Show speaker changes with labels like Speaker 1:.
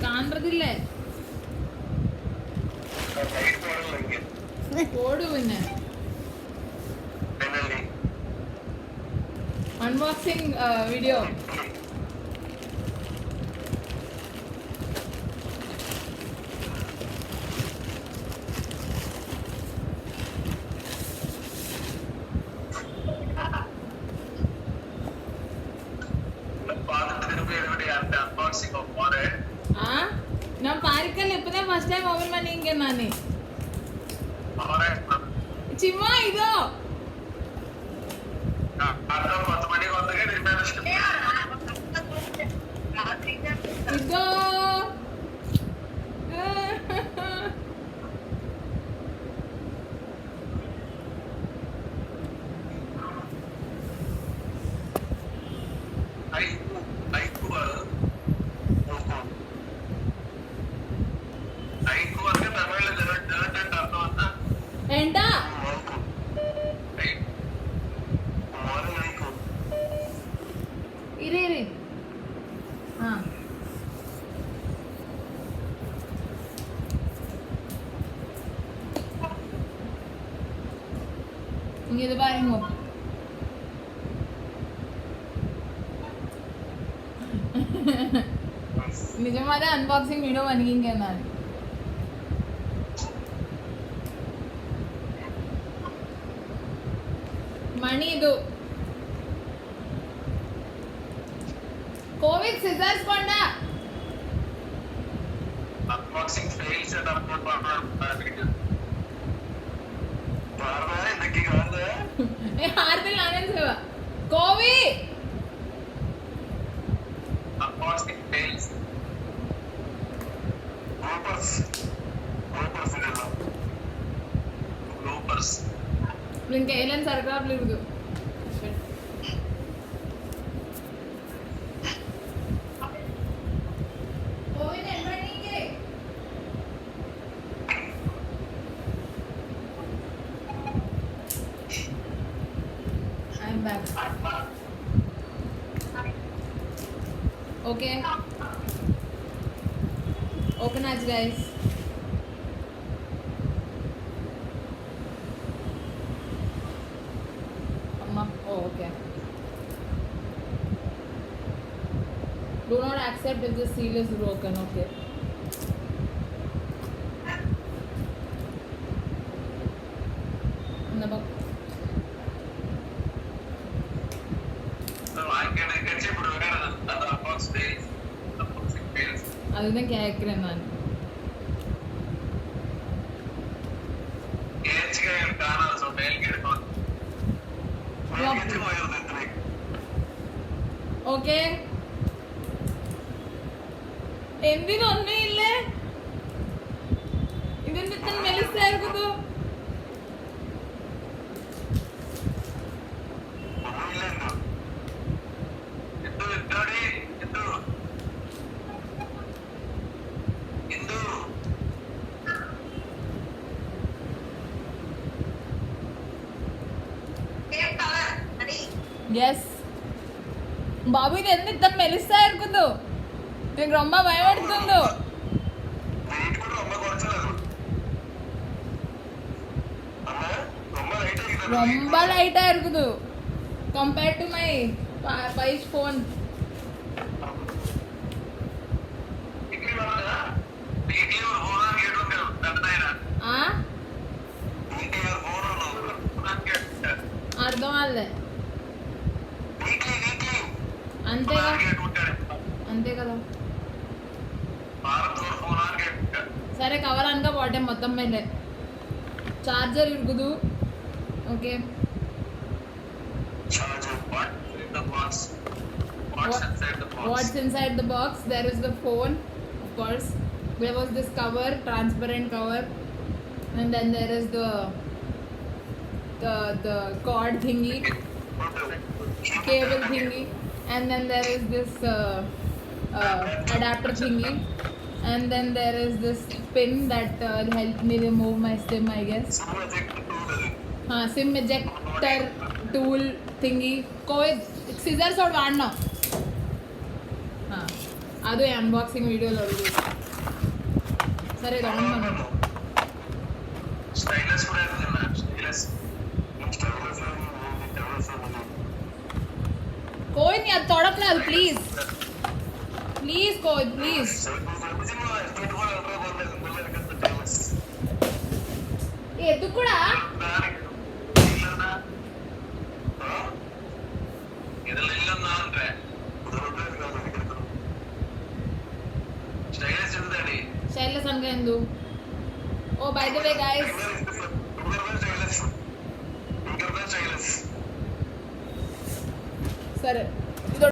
Speaker 1: കാണുന്നില്ലേ ഓടു പിന്നെ unboxing video நான் பாரிக்கல் இப்பதான் ஃபர்ஸ்ட் டைம் ஓபன் பண்ணீங்க நானே చిమ్మా ఇదో ఇదో ఏంటా ఇరి ఇరి இது பாருங்க నిజమాదే అన్బాక్సింగ్ వీడియో వనికింగ్ అన్నాను మణి ఇది కోవిడ్ సిజర్స్ కొండ
Speaker 2: అన్బాక్సింగ్ ఫెయిల్స్ అండ్ అప్లోడ్ பண்ணணும் பாருடா இன்னைக்கு காணுதே
Speaker 1: ఏ హార్దిల్ ఆనంద్ సేవ కోవి
Speaker 2: అన్బాక్సింగ్ ఫెయిల్స్ బ్లూపర్స్
Speaker 1: ఇంకా ఏలన్ సర్కార్ లేదు I'm back. Okay. Open eyes, guys. Oh, okay. Do not accept if the seal is broken. Okay. In the box. அதுதான் கேட்குறேன் நான் ഓക്കെ എന്തിനൊന്നും ഇല്ലേ ഇതിന്റെ ഇത്ര മെലിസായിരിക്കുന്നു ఎస్ బాబు ఇది ఎంత ఇంత మెలిస్తా ఇరుకుందో నీకు రొమ్మ భయపడుతుందో ரொம்ப லைட்டா இருக்குது compared to my wife's phone అర్థం అవ్వలే అంతే కదా సరే కవర్ అనగా వాటే మొత్తం మీద చార్జర్ ఇరుగుదు okay what's inside the box? There is the phone, of course. There was this cover, transparent cover, and then there is the cord thingy, cable thingy, and then there is this adapter thingy, and then there is this pin that helped me remove my SIM, I guess. SIM ejector tool thingy. कोई scissors और वाड़ना ಅದು unboxing ವಿಡಿಯೋలో అడుగు సరే ఇది on பண்ணு
Speaker 2: stylus కూడా ఉంది stylus
Speaker 1: कोई नहीं अब तोड़कला प्लीज प्लीज कोई प्लीज ये కూడా
Speaker 2: ಇದೆಲ್ಲ ಇಲ್ಲ ಅಂದ್ರೆ ಸ್ಟೈಲಸ್ ఉందండి
Speaker 1: స్టైలస్ అంటే ఎందు ఓ బై ద వే గైస్ సరే